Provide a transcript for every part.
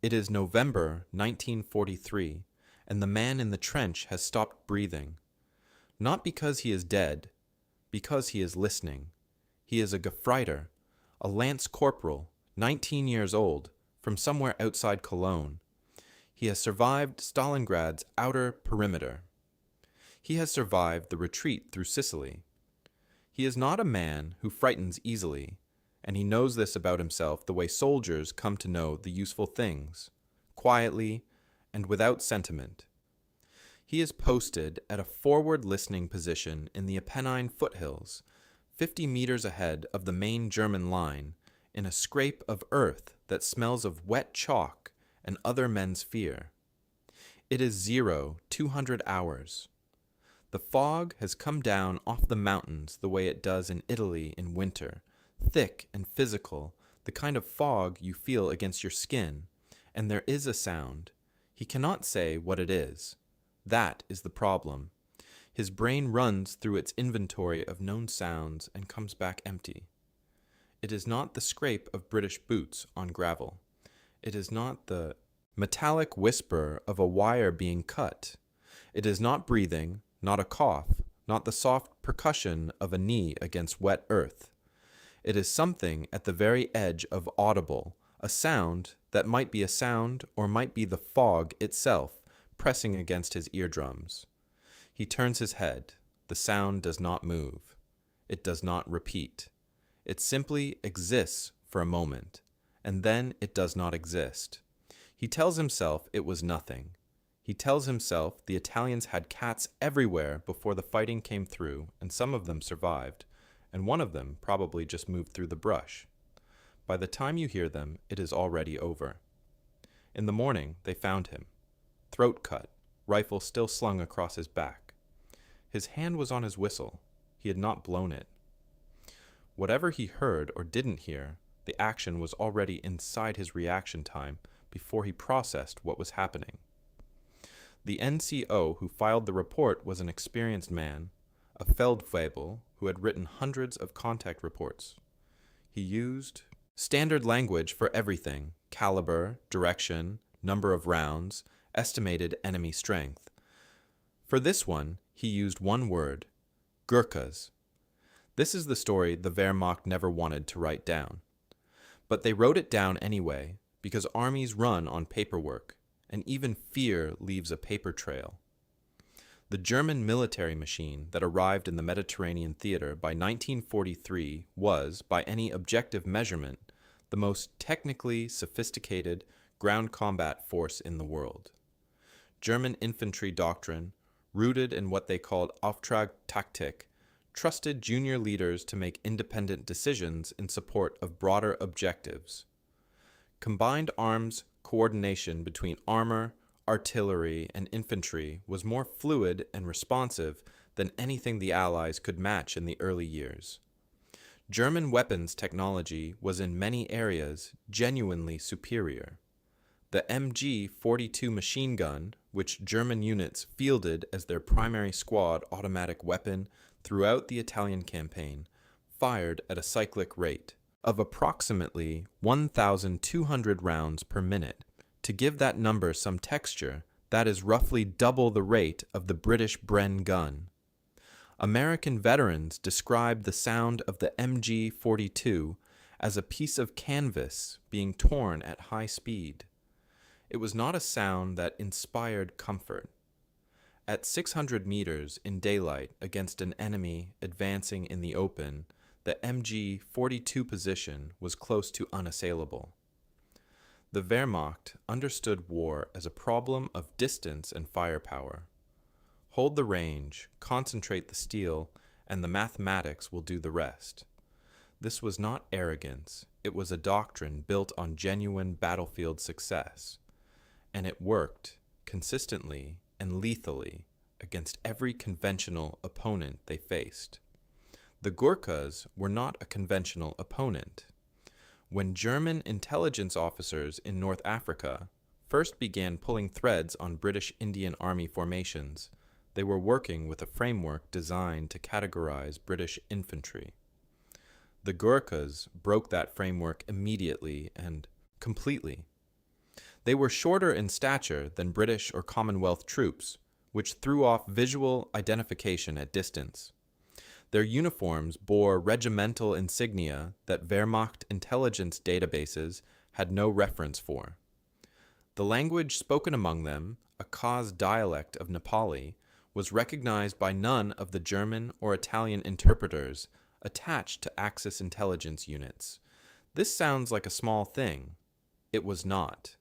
It is November 1943, and the man in the trench has stopped breathing. Not because he is dead, because he is listening. He is a Gefreiter, a lance corporal, 19 years old, from somewhere outside Cologne. He has survived Stalingrad's outer perimeter. He has survived the retreat through Sicily. He is not a man who frightens easily, and he knows this about himself the way soldiers come to know the useful things, quietly and without sentiment. He is posted at a forward listening position in the Apennine foothills, 50 meters ahead of the main German line, in a scrape of earth that smells of wet chalk and other men's fear. It is 200 hours. The fog has come down off the mountains the way it does in Italy in winter, thick and physical, the kind of fog you feel against your skin, and there is a sound. He cannot say what it is. That is the problem. His brain runs through its inventory of known sounds and comes back empty. It is not the scrape of British boots on gravel. It is not the metallic whisper of a wire being cut. It is not breathing, not a cough, not the soft percussion of a knee against wet earth. It is something at the very edge of audible, a sound that might be a sound or might be the fog itself pressing against his eardrums. He turns his head. The sound does not move. It does not repeat. It simply exists for a moment, and then it does not exist. He tells himself it was nothing. He tells himself the Italians had cats everywhere before the fighting came through, and some of them survived, and one of them probably just moved through the brush. By the time you hear them, it is already over. In the morning, they found him. Throat cut, rifle still slung across his back. His hand was on his whistle. He had not blown it. Whatever he heard or didn't hear, the action was already inside his reaction time before he processed what was happening. The NCO who filed the report was an experienced man, a Feldwebel who had written hundreds of contact reports. He used standard language for everything: caliber, direction, number of rounds, estimated enemy strength. For this one, he used one word: Gurkhas. This is the story the Wehrmacht never wanted to write down. But they wrote it down anyway, because armies run on paperwork, and even fear leaves a paper trail. The German military machine that arrived in the Mediterranean theater by 1943 was, by any objective measurement, the most technically sophisticated ground combat force in the world. German infantry doctrine, rooted in what they called Auftragtaktik, trusted junior leaders to make independent decisions in support of broader objectives. Combined arms coordination between armor, artillery, and infantry was more fluid and responsive than anything the Allies could match in the early years. German weapons technology was in many areas genuinely superior. The MG-42 machine gun, which German units fielded as their primary squad automatic weapon throughout the Italian campaign, fired at a cyclic rate of approximately 1,200 rounds per minute. To give that number some texture, that is roughly double the rate of the British Bren gun. American veterans described the sound of the MG-42 as a piece of canvas being torn at high speed. It was not a sound that inspired comfort. At 600 meters in daylight against an enemy advancing in the open, the MG-42 position was close to unassailable. The Wehrmacht understood war as a problem of distance and firepower. Hold the range, concentrate the steel, and the mathematics will do the rest. This was not arrogance, it was a doctrine built on genuine battlefield success. And it worked, consistently and lethally, against every conventional opponent they faced. The Gurkhas were not a conventional opponent. When German intelligence officers in North Africa first began pulling threads on British Indian Army formations, they were working with a framework designed to categorize British infantry. The Gurkhas broke that framework immediately and completely. They were shorter in stature than British or Commonwealth troops, which threw off visual identification at distance. Their uniforms bore regimental insignia that Wehrmacht intelligence databases had no reference for. The language spoken among them, a Khaz dialect of Nepali, was recognized by none of the German or Italian interpreters attached to Axis intelligence units. This sounds like a small thing. It was not.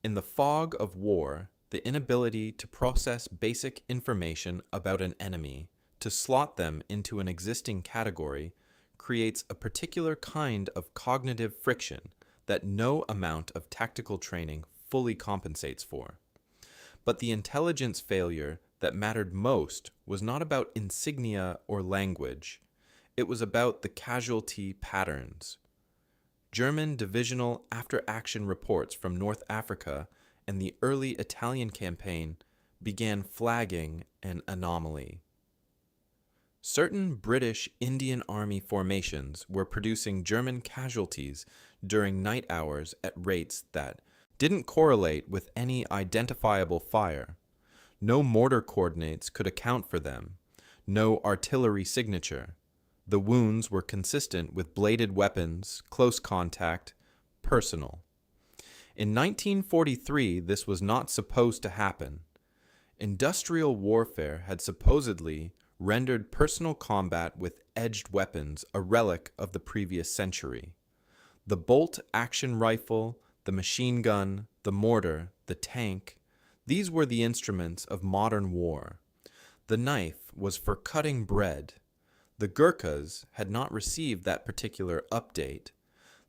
In the fog of war, the inability to process basic information about an enemy, to slot them into an existing category, creates a particular kind of cognitive friction that no amount of tactical training fully compensates for. But the intelligence failure that mattered most was not about insignia or language. It was about the casualty patterns. German divisional after-action reports from North Africa and the early Italian campaign began flagging an anomaly. Certain British Indian Army formations were producing German casualties during night hours at rates that didn't correlate with any identifiable fire. No mortar coordinates could account for them, no artillery signature. The wounds were consistent with bladed weapons, close contact, personal. In 1943, this was not supposed to happen. Industrial warfare had supposedly rendered personal combat with edged weapons a relic of the previous century. The bolt-action rifle, the machine gun, the mortar, the tank, these were the instruments of modern war. The knife was for cutting bread. The Gurkhas had not received that particular update.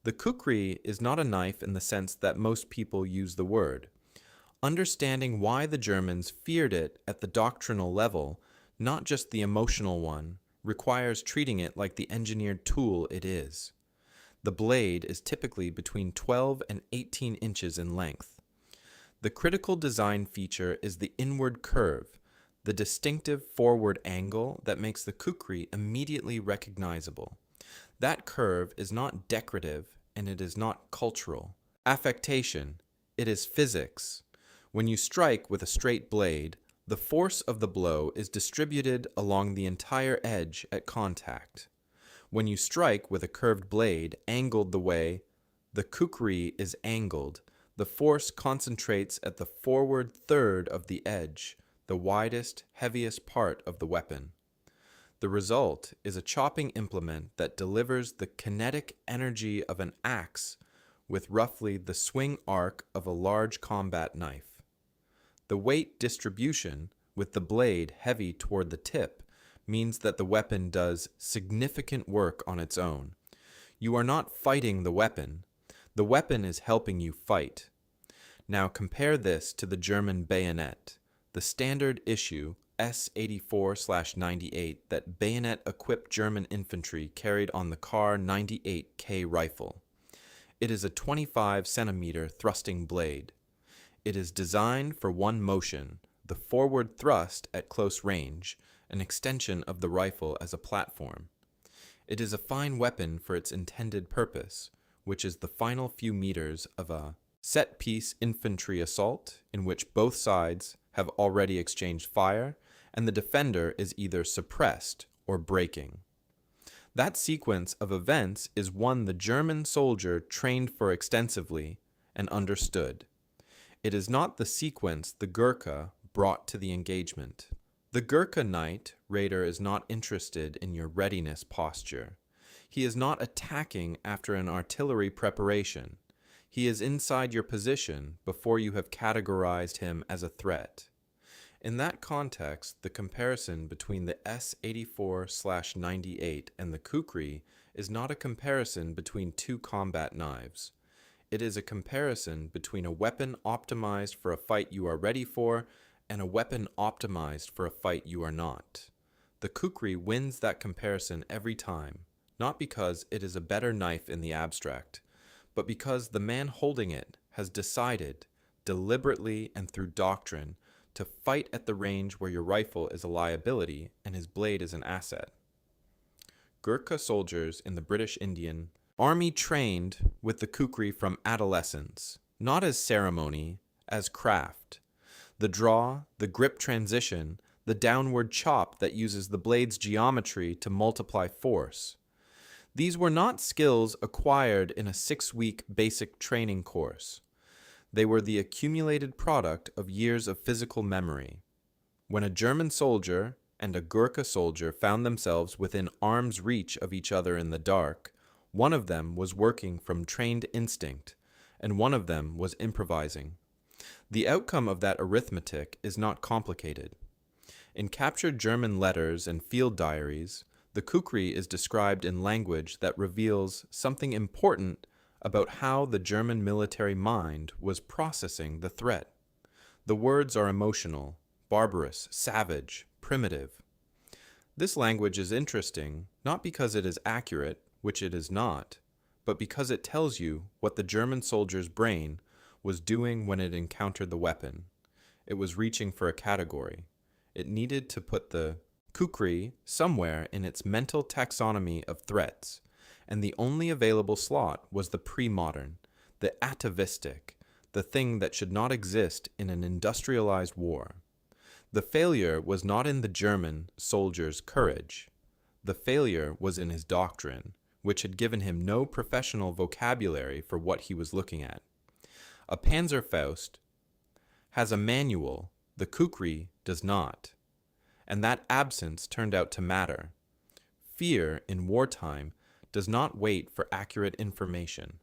The Kukri is not a knife in the sense that most people use the word. Understanding why the Germans feared it at the doctrinal level, not just the emotional one, requires treating it like the engineered tool it is. The blade is typically between 12 and 18 inches in length. The critical design feature is the inward curve, the distinctive forward angle that makes the Kukri immediately recognizable. That curve is not decorative and it is not cultural. Affectation, it is physics. When you strike with a straight blade, the force of the blow is distributed along the entire edge at contact. When you strike with a curved blade angled the way the Kukri is angled, the force concentrates at the forward third of the edge, the widest, heaviest part of the weapon. The result is a chopping implement that delivers the kinetic energy of an axe with roughly the swing arc of a large combat knife. The weight distribution, with the blade heavy toward the tip, means that the weapon does significant work on its own. You are not fighting the weapon. The weapon is helping you fight. Now compare this to the German bayonet, the standard issue S84/98 that bayonet-equipped German infantry carried on the Kar 98K rifle. It is a 25-centimeter thrusting blade. It is designed for one motion, the forward thrust at close range, an extension of the rifle as a platform. It is a fine weapon for its intended purpose, which is the final few meters of a set-piece infantry assault in which both sides have already exchanged fire and the defender is either suppressed or breaking. That sequence of events is one the German soldier trained for extensively and understood. It is not the sequence the Gurkha brought to the engagement. The Gurkha knight raider is not interested in your readiness posture. He is not attacking after an artillery preparation. He is inside your position before you have categorized him as a threat. In that context, the comparison between the S84/98 and the Kukri is not a comparison between two combat knives. It is a comparison between a weapon optimized for a fight you are ready for and a weapon optimized for a fight you are not. The Kukri wins that comparison every time, not because it is a better knife in the abstract, but because the man holding it has decided, deliberately and through doctrine, to fight at the range where your rifle is a liability and his blade is an asset. Gurkha soldiers in the British Indian Army trained with the Kukri from adolescence. not as ceremony, as craft. The draw, the grip transition, the downward chop that uses the blade's geometry to multiply force. These were not skills acquired in a 6-week basic training course. They were the accumulated product of years of physical memory. When a German soldier and a Gurkha soldier found themselves within arm's reach of each other in the dark, one of them was working from trained instinct, and one of them was improvising. The outcome of that arithmetic is not complicated. In captured German letters and field diaries, the Kukri is described in language that reveals something important about how the German military mind was processing the threat. The words are emotional, barbarous, savage, primitive. This language is interesting not because it is accurate, which it is not, but because it tells you what the German soldier's brain was doing when it encountered the weapon. It was reaching for a category. It needed to put the Kukri somewhere in its mental taxonomy of threats, and the only available slot was the pre-modern, the atavistic, the thing that should not exist in an industrialized war. The failure was not in the German soldier's courage. The failure was in his doctrine, which had given him no professional vocabulary for what he was looking at. A Panzerfaust has a manual, the Kukri does not, and that absence turned out to matter. Fear in wartime does not wait for accurate information.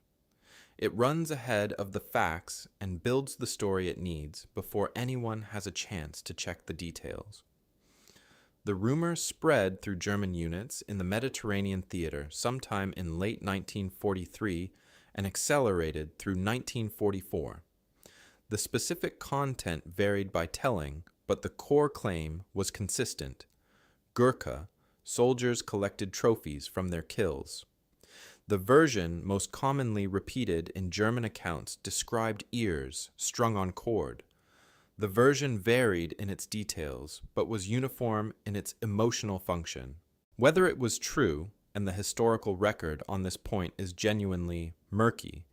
It runs ahead of the facts and builds the story it needs before anyone has a chance to check the details. The rumor spread through German units in the Mediterranean theater sometime in late 1943 and accelerated through 1944. The specific content varied by telling, but the core claim was consistent. Gurkha, soldiers collected trophies from their kills. The version most commonly repeated in German accounts described ears strung on cord. The version varied in its details, but was uniform in its emotional function. Whether it was true, and the historical record on this point is genuinely murky,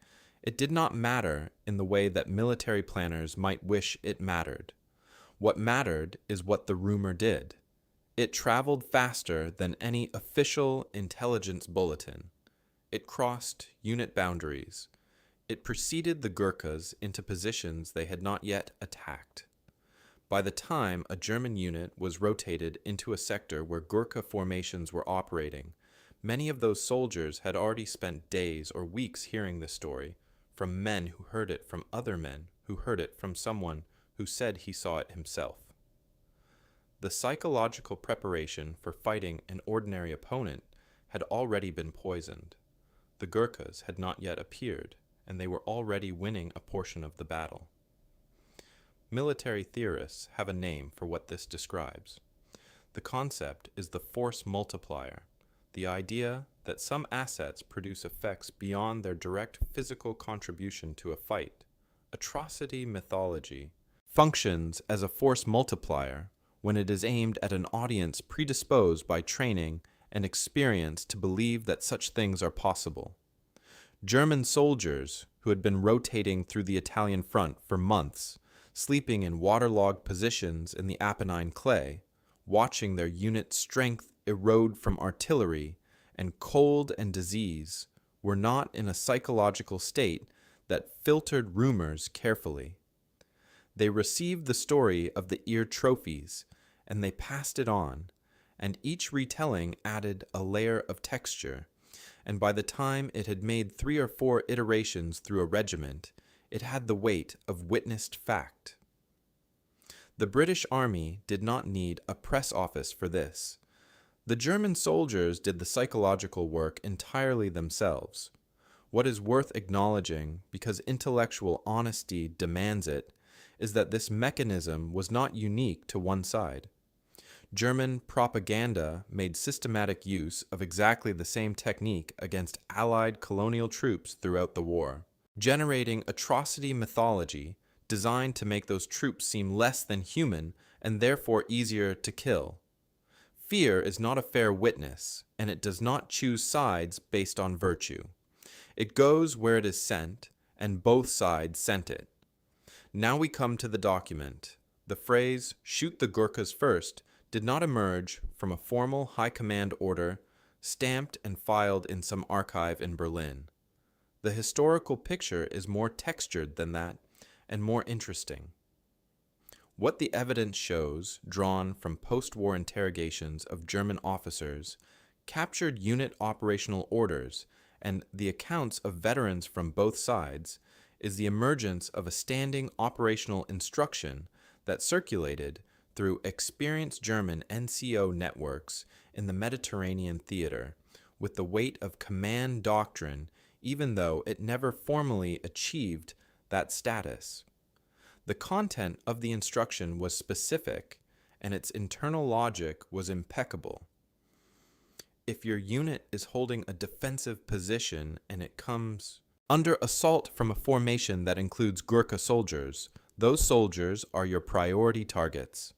it did not matter in the way that military planners might wish it mattered. What mattered is what the rumor did. It traveled faster than any official intelligence bulletin. It crossed unit boundaries. It preceded the Gurkhas into positions they had not yet attacked. By the time a German unit was rotated into a sector where Gurkha formations were operating, many of those soldiers had already spent days or weeks hearing this story from men who heard it from other men who heard it from someone who said he saw it himself. The psychological preparation for fighting an ordinary opponent had already been poisoned. The Gurkhas had not yet appeared, and they were already winning a portion of the battle. Military theorists have a name for what this describes. The concept is the force multiplier, the idea that some assets produce effects beyond their direct physical contribution to a fight. Atrocity mythology functions as a force multiplier when it is aimed at an audience predisposed by training and experience to believe that such things are possible. German soldiers who had been rotating through the Italian front for months, sleeping in waterlogged positions in the Apennine clay, watching their unit strength erode from artillery and cold and disease, were not in a psychological state that filtered rumors carefully. They received the story of the ear trophies, and they passed it on, and each retelling added a layer of texture, and by the time it had made 3 or 4 iterations through a regiment, it had the weight of witnessed fact. The British Army did not need a press office for this. The German soldiers did the psychological work entirely themselves. What is worth acknowledging, because intellectual honesty demands it, is that this mechanism was not unique to one side. German propaganda made systematic use of exactly the same technique against Allied colonial troops throughout the war, generating atrocity mythology designed to make those troops seem less than human and therefore easier to kill. Fear is not a fair witness, and it does not choose sides based on virtue. It goes where it is sent, and both sides sent it. Now we come to the document. The phrase, "shoot the Gurkhas first," did not emerge from a formal high command order stamped and filed in some archive in Berlin. The historical picture is more textured than that and more interesting. What the evidence shows, drawn from post-war interrogations of German officers, captured unit operational orders, and the accounts of veterans from both sides, is the emergence of a standing operational instruction that circulated through experienced German NCO networks in the Mediterranean theater, with the weight of command doctrine, even though it never formally achieved that status. The content of the instruction was specific, and its internal logic was impeccable. If your unit is holding a defensive position and it comes under assault from a formation that includes Gurkha soldiers, those soldiers are your priority targets.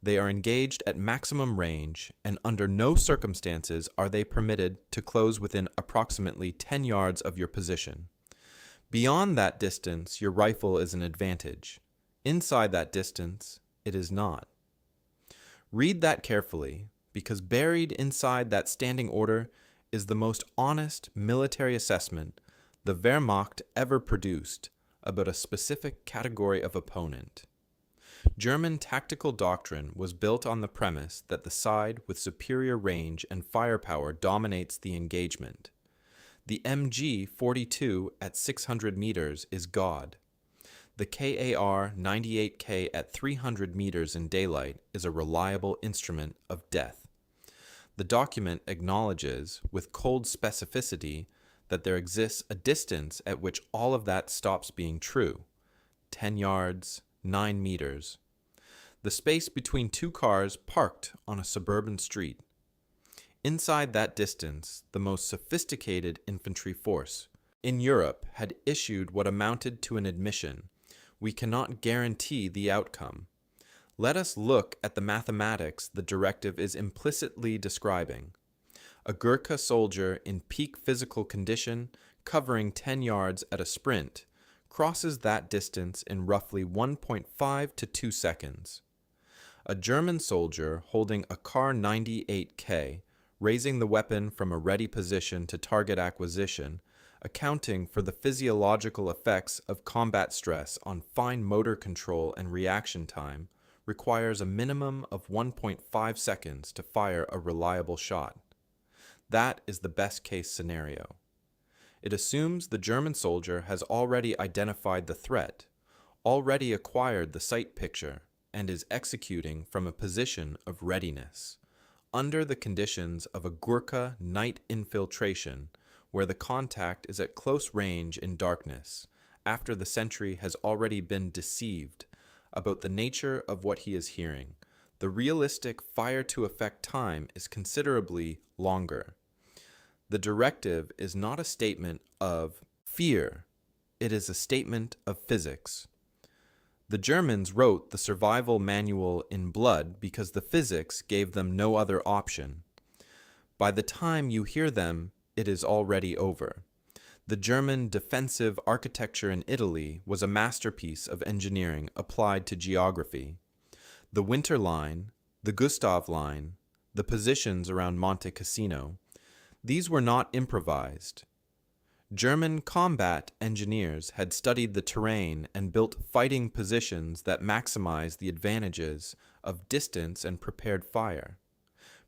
They are engaged at maximum range, and under no circumstances are they permitted to close within approximately 10 yards of your position. Beyond that distance, your rifle is an advantage. Inside that distance, it is not. Read that carefully, because buried inside that standing order is the most honest military assessment the Wehrmacht ever produced about a specific category of opponent. German tactical doctrine was built on the premise that the side with superior range and firepower dominates the engagement. The MG-42 at 600 meters is God. The KAR-98K at 300 meters in daylight is a reliable instrument of death. The document acknowledges, with cold specificity, that there exists a distance at which all of that stops being true. 10 yards, 9 meters. The space between two cars parked on a suburban street. Inside that distance, the most sophisticated infantry force in Europe had issued what amounted to an admission: we cannot guarantee the outcome. Let us look at the mathematics the directive is implicitly describing. A Gurkha soldier in peak physical condition, covering 10 yards at a sprint, crosses that distance in roughly 1.5 to 2 seconds. A German soldier holding a KAR-98K, raising the weapon from a ready position to target acquisition, accounting for the physiological effects of combat stress on fine motor control and reaction time, requires a minimum of 1.5 seconds to fire a reliable shot. That is the best-case scenario. It assumes the German soldier has already identified the threat, already acquired the sight picture, and is executing from a position of readiness, under the conditions of a Gurkha night infiltration, where the contact is at close range in darkness, after the sentry has already been deceived about the nature of what he is hearing. The realistic fire-to-effect time is considerably longer. The directive is not a statement of fear, it is a statement of physics. The Germans wrote the survival manual in blood because the physics gave them no other option. By the time you hear them, it is already over. The German defensive architecture in Italy was a masterpiece of engineering applied to geography. The Winter Line, the Gustav Line, the positions around Monte Cassino, these were not improvised. German combat engineers had studied the terrain and built fighting positions that maximize the advantages of distance and prepared fire.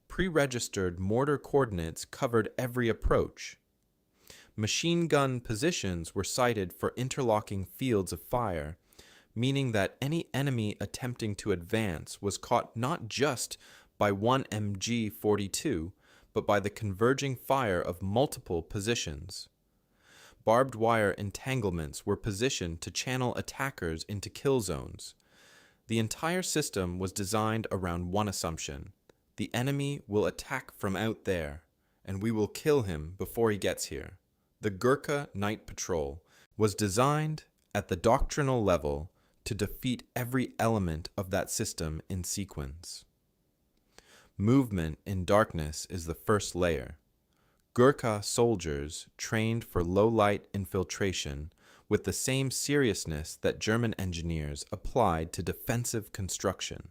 Pre-registered mortar coordinates covered every approach. Machine gun positions were sited for interlocking fields of fire, meaning that any enemy attempting to advance was caught not just by one MG-42, but by the converging fire of multiple positions. Barbed wire entanglements were positioned to channel attackers into kill zones. The entire system was designed around one assumption: the enemy will attack from out there, and we will kill him before he gets here. The Gurkha Night Patrol was designed at the doctrinal level to defeat every element of that system in sequence. Movement in darkness is the first layer. Gurkha soldiers trained for low-light infiltration with the same seriousness that German engineers applied to defensive construction.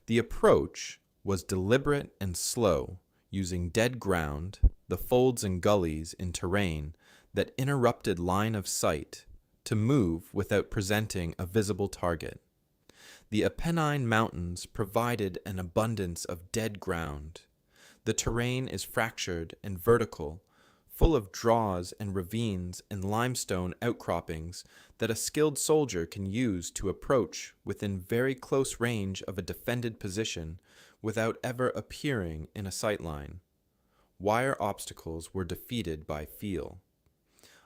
The approach was deliberate and slow, using dead ground, the folds and gullies in terrain that interrupted line of sight, to move without presenting a visible target. The Apennine Mountains provided an abundance of dead ground. The terrain is fractured and vertical, full of draws and ravines and limestone outcroppings that a skilled soldier can use to approach within very close range of a defended position without ever appearing in a sightline. Wire obstacles were defeated by feel.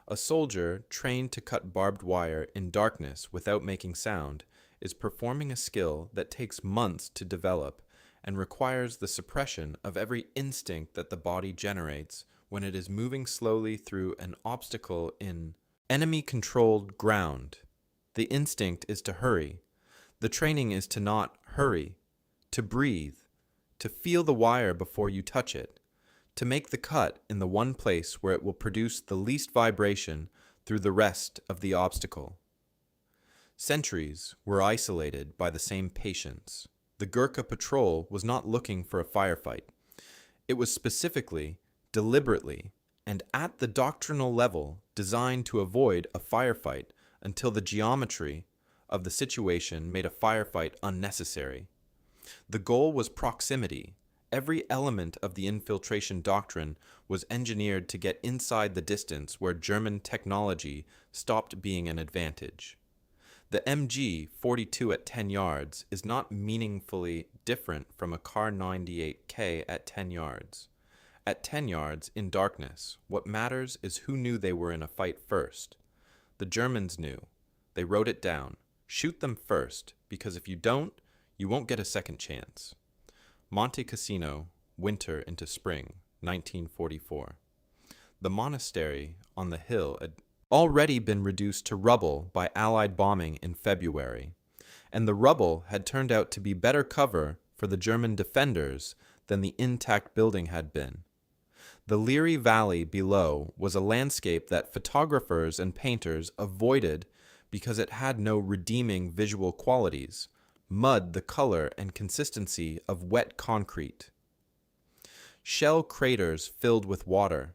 A soldier trained to cut barbed wire in darkness without making sound is performing a skill that takes months to develop and requires the suppression of every instinct that the body generates when it is moving slowly through an obstacle in enemy-controlled ground. The instinct is to hurry. The training is to not hurry, to breathe, to feel the wire before you touch it, to make the cut in the one place where it will produce the least vibration through the rest of the obstacle. Sentries were isolated by the same patience. The Gurkha patrol was not looking for a firefight. It was specifically, deliberately, and at the doctrinal level designed to avoid a firefight until the geometry of the situation made a firefight unnecessary. The goal was proximity. Every element of the infiltration doctrine was engineered to get inside the distance where German technology stopped being an advantage. The MG-42 at 10 yards is not meaningfully different from a Kar 98K at 10 yards. At 10 yards, in darkness, what matters is who knew they were in a fight first. The Germans knew. They wrote it down. Shoot them first, because if you don't, you won't get a second chance. Monte Cassino, winter into spring, 1944. The monastery on the hill had already been reduced to rubble by Allied bombing in February, and the rubble had turned out to be better cover for the German defenders than the intact building had been. The Leary Valley below was a landscape that photographers and painters avoided because it had no redeeming visual qualities. Mud the color and consistency of wet concrete. Shell craters filled with water.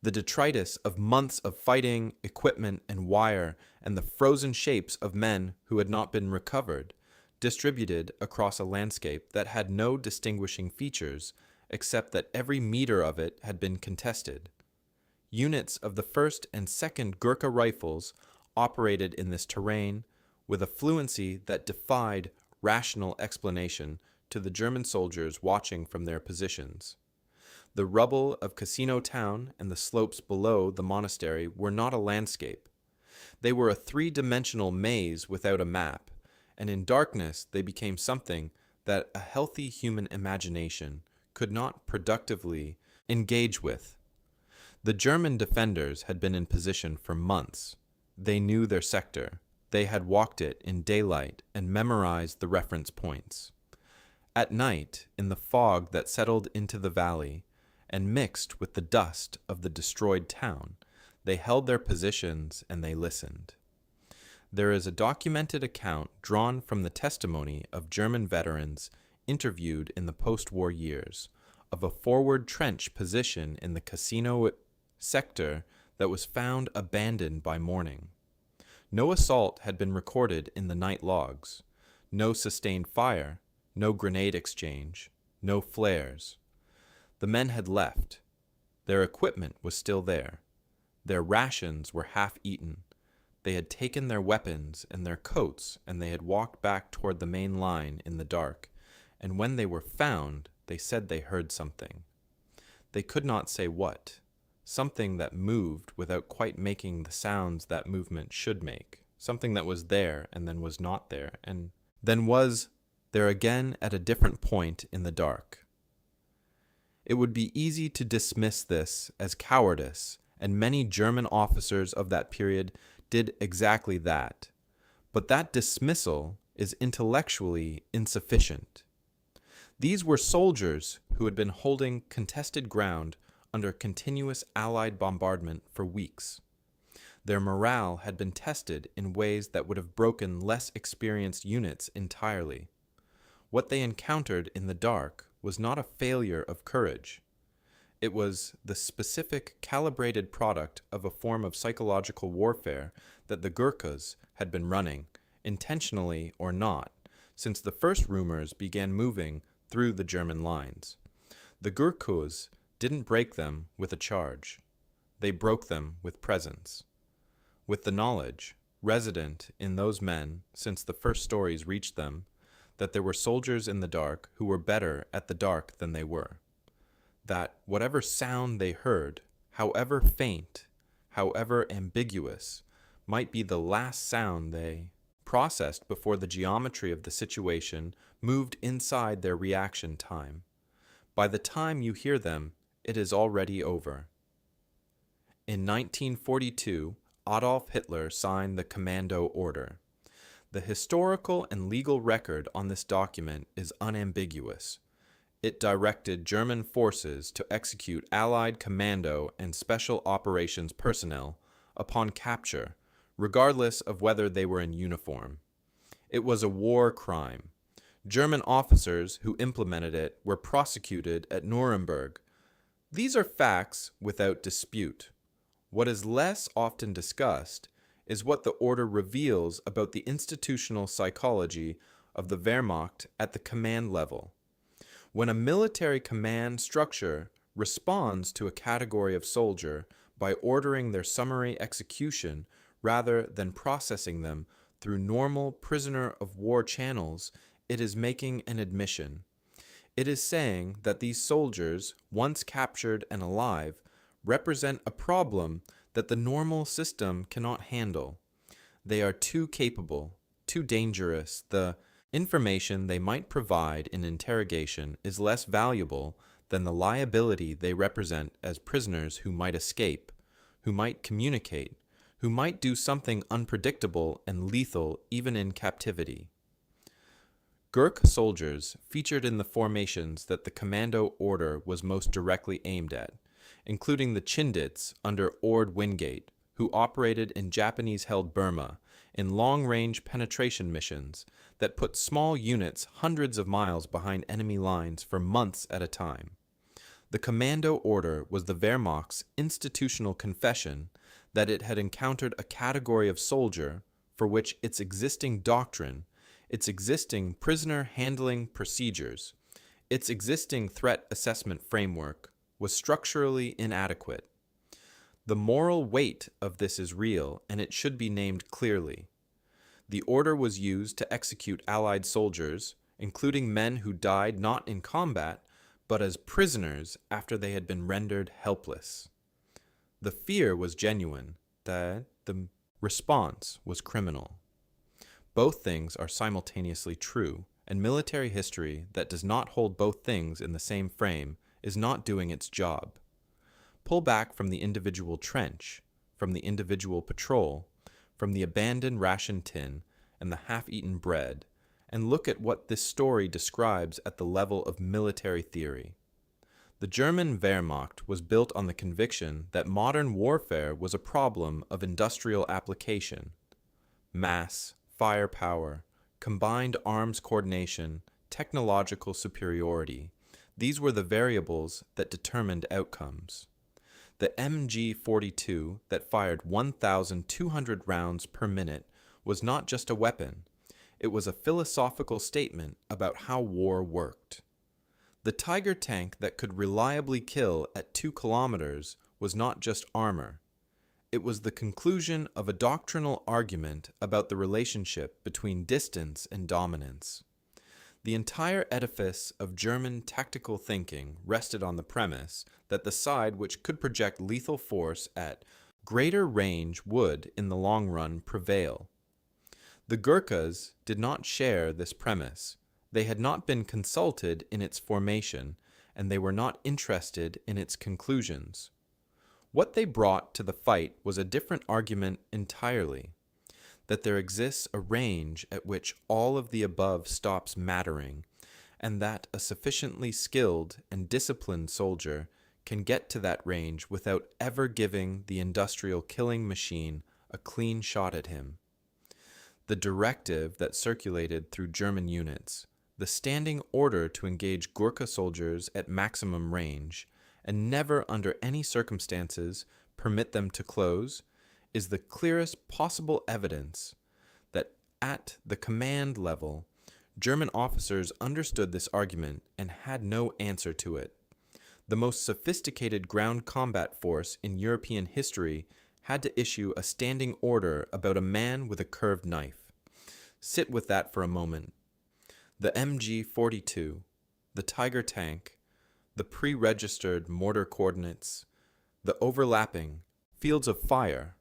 The detritus of months of fighting, equipment, and wire, and the frozen shapes of men who had not been recovered, distributed across a landscape that had no distinguishing features, except that every meter of it had been contested. Units of the 1st and 2nd Gurkha rifles operated in this terrain with a fluency that defied rational explanation to the German soldiers watching from their positions. The rubble of Cassino town and the slopes below the monastery were not a landscape. They were a three-dimensional maze without a map, and in darkness they became something that a healthy human imagination could not productively engage with. The German defenders had been in position for months. They knew their sector. They had walked it in daylight and memorized the reference points. At night, in the fog that settled into the valley and mixed with the dust of the destroyed town, they held their positions and they listened. There is a documented account drawn from the testimony of German veterans interviewed in the post-war years of a forward trench position in the Cassino sector that was found abandoned by morning. No assault had been recorded in the night logs, no sustained fire, no grenade exchange, no flares. The men had left. Their equipment was still there. Their rations were half eaten. They had taken their weapons and their coats, and they had walked back toward the main line in the dark, and when they were found, they said they heard something. They could not say what. Something that moved without quite making the sounds that movement should make. Something that was there and then was not there, and then was there again at a different point in the dark. It would be easy to dismiss this as cowardice, and many German officers of that period did exactly that. But that dismissal is intellectually insufficient. These were soldiers who had been holding contested ground under continuous Allied bombardment for weeks. Their morale had been tested in ways that would have broken less experienced units entirely. What they encountered in the dark was not a failure of courage. It was the specific, calibrated product of a form of psychological warfare that the Gurkhas had been running, intentionally or not, since the first rumors began moving through the German lines. The Gurkhas didn't break them with a charge. They broke them with presence. With the knowledge, resident in those men since the first stories reached them, that there were soldiers in the dark who were better at the dark than they were. That whatever sound they heard, however faint, however ambiguous, might be the last sound they processed before the geometry of the situation moved inside their reaction time. By the time you hear them, it is already over. In 1942, Adolf Hitler signed the Commando Order. The historical and legal record on this document is unambiguous. It directed German forces to execute Allied commando and special operations personnel upon capture, regardless of whether they were in uniform. It was a war crime. German officers who implemented it were prosecuted at Nuremberg. These are facts without dispute. What is less often discussed is what the order reveals about the institutional psychology of the Wehrmacht at the command level. When a military command structure responds to a category of soldier by ordering their summary execution rather than processing them through normal prisoner of war channels, it is making an admission. It is saying that these soldiers, once captured and alive, represent a problem that the normal system cannot handle. They are too capable, too dangerous. The information they might provide in interrogation is less valuable than the liability they represent as prisoners who might escape, who might communicate, who might do something unpredictable and lethal even in captivity. Gurkha soldiers featured in the formations that the Commando Order was most directly aimed at, including the Chindits under Ord Wingate, who operated in Japanese-held Burma in long-range penetration missions that put small units hundreds of miles behind enemy lines for months at a time. The Commando Order was the Wehrmacht's institutional confession that it had encountered a category of soldier for which its existing doctrine, its existing prisoner handling procedures, its existing threat assessment framework was structurally inadequate. The moral weight of this is real, and it should be named clearly. The order was used to execute Allied soldiers, including men who died not in combat, but as prisoners after they had been rendered helpless. The fear was genuine, that the response was criminal. Both things are simultaneously true, and military history that does not hold both things in the same frame is not doing its job. Pull back from the individual trench, from the individual patrol, from the abandoned ration tin and the half-eaten bread, and look at what this story describes at the level of military theory. The German Wehrmacht was built on the conviction that modern warfare was a problem of industrial application. Mass, firepower, combined arms coordination, technological superiority, these were the variables that determined outcomes. The MG-42 that fired 1,200 rounds per minute was not just a weapon, it was a philosophical statement about how war worked. The Tiger tank that could reliably kill at 2 kilometers was not just armor. It was the conclusion of a doctrinal argument about the relationship between distance and dominance. The entire edifice of German tactical thinking rested on the premise that the side which could project lethal force at greater range would, in the long run, prevail. The Gurkhas did not share this premise. They had not been consulted in its formation, and they were not interested in its conclusions. What they brought to the fight was a different argument entirely, that there exists a range at which all of the above stops mattering, and that a sufficiently skilled and disciplined soldier can get to that range without ever giving the industrial killing machine a clean shot at him. The directive that circulated through German units, the standing order to engage Gurkha soldiers at maximum range, and never under any circumstances permit them to close, is the clearest possible evidence that at the command level, German officers understood this argument and had no answer to it. The most sophisticated ground combat force in European history had to issue a standing order about a man with a curved knife. Sit with that for a moment. The MG-42, the Tiger tank, the pre-registered mortar coordinates, the overlapping fields of fire,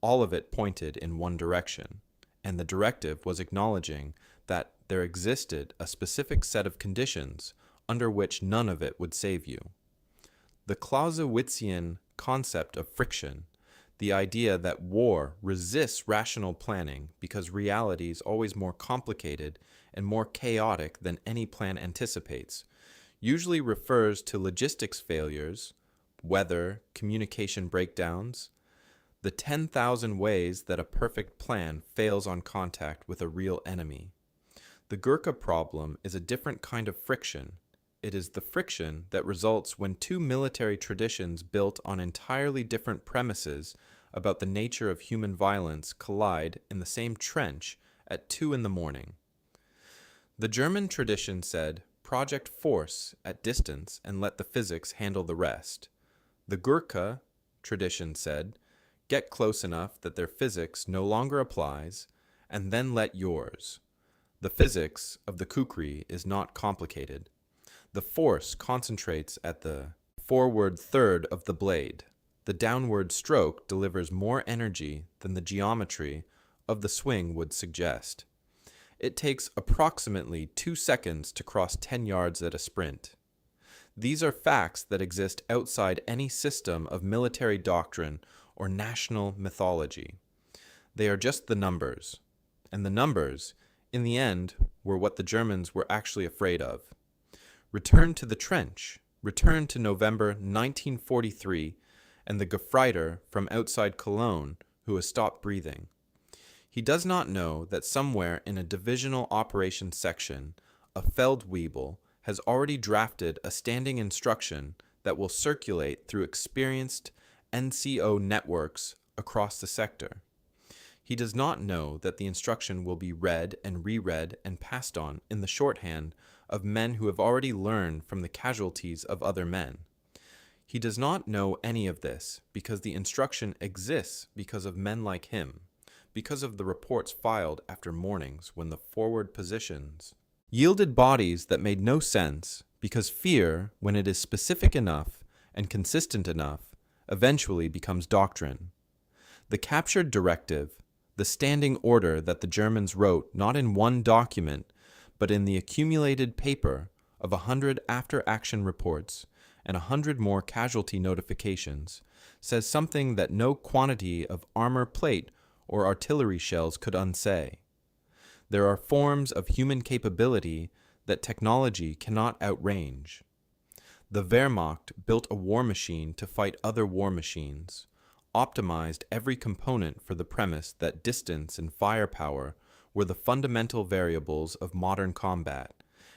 all of it pointed in one direction, and the directive was acknowledging that there existed a specific set of conditions under which none of it would save you. The Clausewitzian concept of friction, the idea that war resists rational planning because reality is always more complicated and more chaotic than any plan anticipates, usually refers to logistics failures, weather, communication breakdowns, the 10,000 ways that a perfect plan fails on contact with a real enemy. The Gurkha problem is a different kind of friction. It is the friction that results when two military traditions built on entirely different premises about the nature of human violence collide in the same trench at 2 a.m. The German tradition said, project force at distance and let the physics handle the rest. The Gurkha tradition said, get close enough that their physics no longer applies, and then let yours. The physics of the Kukri is not complicated. The force concentrates at the forward third of the blade. The downward stroke delivers more energy than the geometry of the swing would suggest. It takes approximately 2 seconds to cross 10 yards at a sprint. These are facts that exist outside any system of military doctrine or national mythology. They are just the numbers. And the numbers, in the end, were what the Germans were actually afraid of. Return to the trench. Return to November 1943 and the Gefreiter from outside Cologne who has stopped breathing. He does not know that somewhere in a divisional operations section, a Feldwebel has already drafted a standing instruction that will circulate through experienced NCO networks across the sector. He does not know that the instruction will be read and reread and passed on in the shorthand of men who have already learned from the casualties of other men. He does not know any of this because the instruction exists because of men like him, because of the reports filed after mornings when the forward positions yielded bodies that made no sense, because fear, when it is specific enough and consistent enough, eventually becomes doctrine. The captured directive, the standing order that the Germans wrote not in one document, but in the accumulated paper of 100 after-action reports and 100 more casualty notifications, says something that no quantity of armor plate or artillery shells could unsay. There are forms of human capability that technology cannot outrange. The Wehrmacht built a war machine to fight other war machines, optimized every component for the premise that distance and firepower were the fundamental variables of modern combat,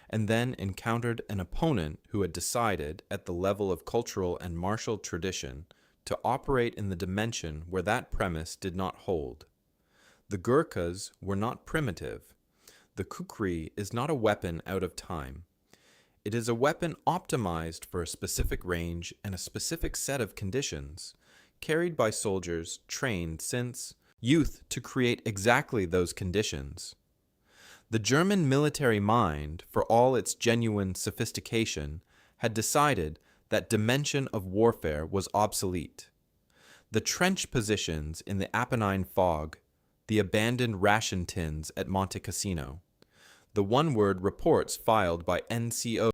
and then encountered an opponent who had decided, at the level of cultural and martial tradition, to operate in the dimension where that premise did not hold. The Gurkhas were not primitive. The Kukri is not a weapon out of time. It is a weapon optimized for a specific range and a specific set of conditions, carried by soldiers trained since youth to create exactly those conditions. The German military mind, for all its genuine sophistication, had decided that dimension of warfare was obsolete. The trench positions in the Apennine fog, the abandoned ration tins at Monte Cassino, the one-word reports filed by NCO